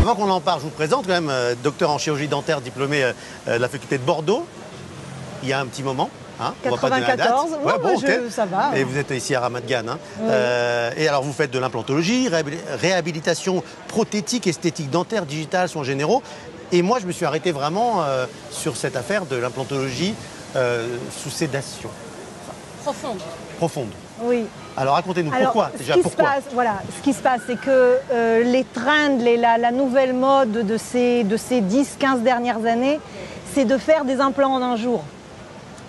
Avant qu'on en parle, je vous présente quand même, docteur en chirurgie dentaire, diplômé de la faculté de Bordeaux, il y a un petit moment. Hein, 94, ouais, bon, okay. Ça va. Et vous êtes ici à Ramat Gan. Hein. Oui. Et alors vous faites de l'implantologie, réhabilitation prothétique, esthétique, dentaire, digitale, soins généraux. Et moi je me suis arrêté vraiment sur cette affaire de l'implantologie sous sédation. Profonde. Oui. Alors racontez-nous pourquoi déjà pourquoi. Ce qui se passe, c'est que les trends, la nouvelle mode de ces 10-15 dernières années, c'est de faire des implants en un jour.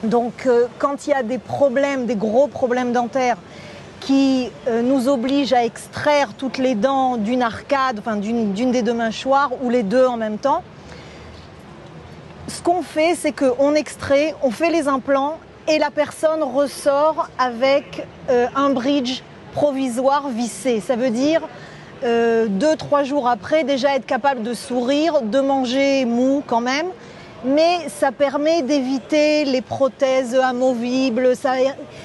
Donc quand il y a des problèmes, des gros problèmes dentaires qui nous obligent à extraire toutes les dents d'une arcade, enfin d'une des deux mâchoires ou les deux en même temps, ce qu'on fait, c'est qu'on extrait, on fait les implants et la personne ressort avec un bridge provisoire vissé. Ça veut dire 2-3 jours après déjà être capable de sourire, de manger mou quand même. Mais ça permet d'éviter les prothèses amovibles.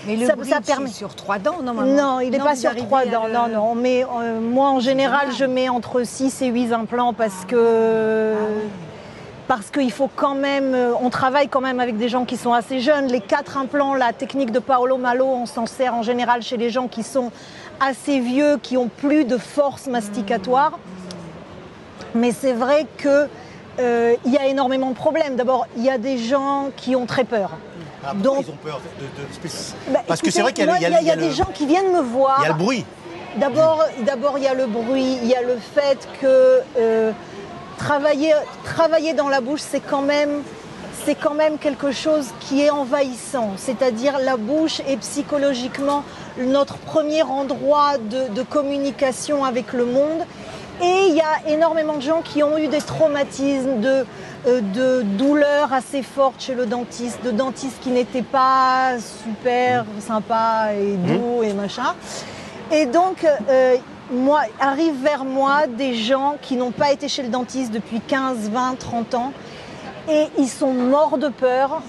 Mais le bridge, permet sur 3 dents, normalement. Non, il n'est pas sur 3 dents. Non. Mais moi, en général, je mets entre 6 et 8 implants parce qu'il faut quand même... On travaille quand même avec des gens qui sont assez jeunes. Les 4 implants, la technique de Paolo Malo, on s'en sert en général chez les gens qui sont assez vieux, qui ont plus de force masticatoire. Mais c'est vrai que il y a énormément de problèmes. D'abord, il y a des gens qui ont très peur. Ah, donc, ils ont peur parce que c'est vrai qu'il y a des gens qui viennent me voir. Il y a le bruit. D'abord, il y a le bruit, il y a le fait que travailler dans la bouche, c'est quand même quelque chose qui est envahissant. C'est-à-dire la bouche est psychologiquement notre premier endroit de communication avec le monde. Et il y a énormément de gens qui ont eu des traumatismes, de douleurs assez fortes chez le dentiste, de dentistes qui n'étaient pas super sympas et doux et machin. Et donc, arrivent vers moi des gens qui n'ont pas été chez le dentiste depuis 15, 20, 30 ans et ils sont morts de peur.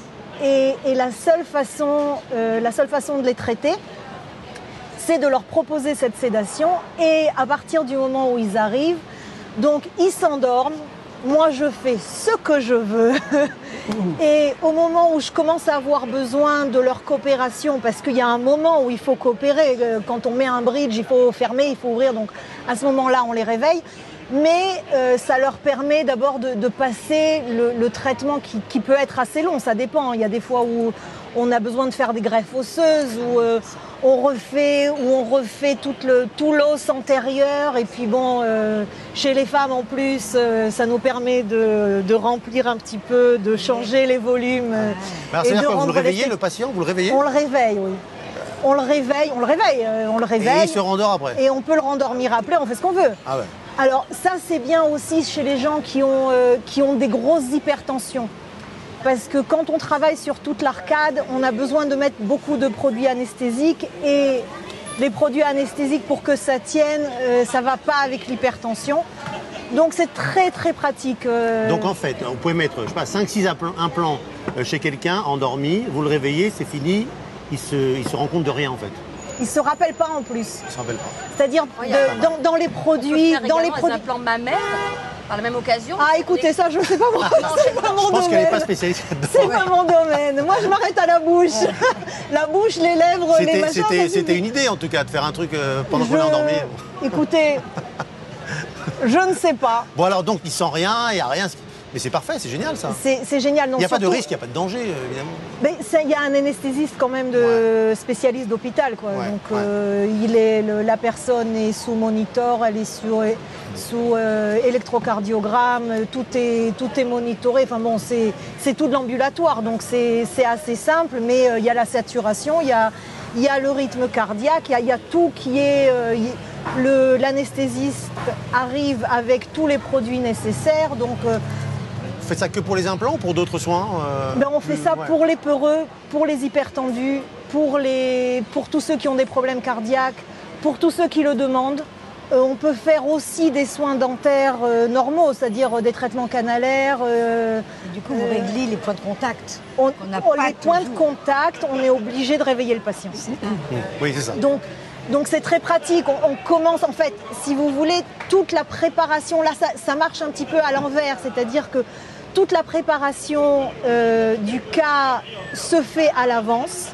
Et la seule façon de les traiter, c'est de leur proposer cette sédation et à partir du moment où ils arrivent, donc ils s'endorment, moi je fais ce que je veux et au moment où je commence à avoir besoin de leur coopération, parce qu'il y a un moment où il faut coopérer, quand on met un bridge, il faut fermer, il faut ouvrir, donc à ce moment-là on les réveille, mais ça leur permet d'abord de passer le traitement qui peut être assez long, ça dépend, il y a des fois où on a besoin de faire des greffes osseuses, où on refait tout l'os antérieur et puis bon, chez les femmes en plus, ça nous permet de remplir un petit peu, de changer les volumes. Alors, c'est-à-dire que vous le réveillez, le patient, vous le réveillez ? On le réveille, oui. On le réveille. Et il se rendort après ? Et on peut le rendormir après, on fait ce qu'on veut. Ah ouais. Alors ça, c'est bien aussi chez les gens qui ont des grosses hypertensions. Parce que quand on travaille sur toute l'arcade, on a besoin de mettre beaucoup de produits anesthésiques et les produits anesthésiques, pour que ça tienne, ça ne va pas avec l'hypertension. Donc c'est très très pratique. Donc en fait, vous pouvez mettre, je sais pas, 5-6 implants chez quelqu'un, endormi, vous le réveillez, c'est fini, il se rend compte de rien en fait. Il ne se rappelle pas en plus. Il ne se rappelle pas. C'est-à-dire dans les produits... Dans les implants mammaires, par la même occasion. Ah écoutez, ça je ne sais pas moi, c'est pas mon domaine. Je pense qu'elle n'est pas spécialiste là-dedans. C'est pas mon domaine. Moi je m'arrête à la bouche. La bouche, les lèvres, les machins. C'était une idée en tout cas de faire un truc pendant qu'on est endormi. Écoutez, je ne sais pas. Bon alors donc il sent rien, il n'y a rien. Mais c'est parfait, c'est génial ça. C'est génial. Il n'y a pas de risque, il n'y a pas de danger évidemment. Mais il y a un anesthésiste quand même spécialiste d'hôpital quoi. Ouais, donc la personne est sous monitor, elle est sous électrocardiogramme, tout est monitoré. Enfin bon, c'est tout de l'ambulatoire, donc c'est assez simple. Mais il y a la saturation, il y a le rythme cardiaque, il y a tout qui est. L'anesthésiste arrive avec tous les produits nécessaires, donc. Vous faites ça que pour les implants ou pour d'autres soins on fait ça pour les peureux, pour les hypertendus, pour tous ceux qui ont des problèmes cardiaques, pour tous ceux qui le demandent. On peut faire aussi des soins dentaires normaux, c'est-à-dire des traitements canalaires. Du coup, vous réglez les points de contact. Les points de contact, on est obligé de réveiller le patient. Oui, c'est ça. Donc, Donc c'est très pratique, on commence en fait, si vous voulez, toute la préparation, là ça marche un petit peu à l'envers, c'est-à-dire que toute la préparation du cas se fait à l'avance,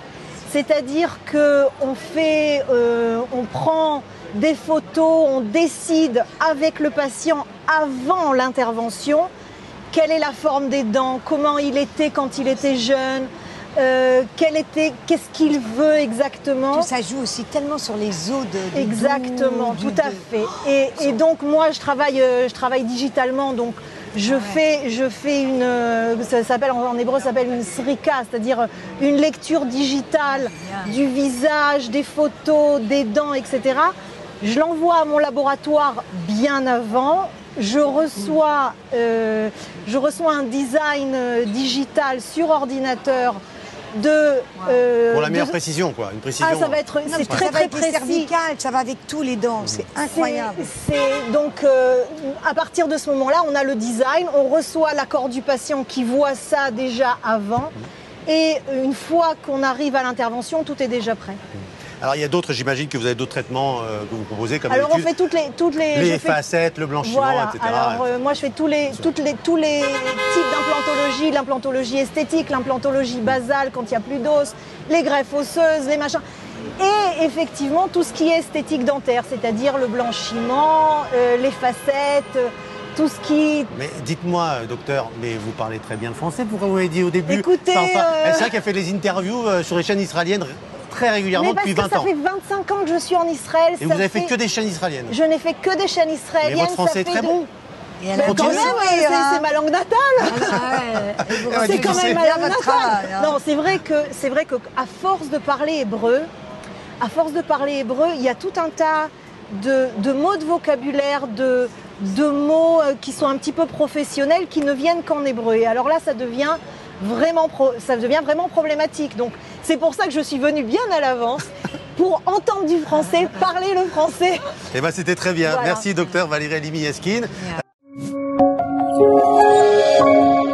c'est-à-dire qu'on prend des photos, on décide avec le patient avant l'intervention quelle est la forme des dents, comment il était quand il était jeune, qu'est-ce qu'il veut exactement. Tout ça joue aussi tellement sur les os de exactement, tout à fait. Et donc moi je travaille digitalement, donc je fais une, ça s'appelle en hébreu, ça s'appelle une srika, c'est-à-dire une lecture digitale du visage, des photos, des dents, etc. Je l'envoie à mon laboratoire bien avant. Je reçois un design digital sur ordinateur pour la meilleure précision, quoi. Une précision. Ah, ça va être, c'est très très précis. Cervicales, ça va avec tous les dents, c'est incroyable. Donc à partir de ce moment-là, on a le design, on reçoit l'accord du patient qui voit ça déjà avant, et une fois qu'on arrive à l'intervention, tout est déjà prêt. Alors il y a d'autres, j'imagine que vous avez d'autres traitements que vous proposez comme alors on fait toutes les les facettes, le blanchiment, voilà. etc. Alors moi je fais tous les types d'implantologie, l'implantologie esthétique, l'implantologie basale quand il n'y a plus d'os, les greffes osseuses, les machins. Et effectivement tout ce qui est esthétique dentaire, c'est-à-dire le blanchiment, les facettes, tout ce qui... Mais dites-moi, docteur, mais vous parlez très bien le français, pourquoi vous m'avez dit au début? Écoutez... C'est vrai qu'elle fait des interviews sur les chaînes israéliennes très régulièrement depuis 20 ans. Ça fait 25 ans que je suis en Israël. Et vous avez fait que des chaînes israéliennes? Je n'ai fait que des chaînes israéliennes. Mais votre français est très bon. Et quand même, c'est ma langue natale. C'est quand même ma langue natale. Non, c'est vrai que à force de parler hébreu, il y a tout un tas de mots de vocabulaire, de mots qui sont un petit peu professionnels qui ne viennent qu'en hébreu. Et alors là, ça devient vraiment problématique. Donc c'est pour ça que je suis venue bien à l'avance pour entendre du français, parler le français. Eh ben c'était très bien. Voilà. Merci docteur Valérie Halimi-Yeskine. Yeah.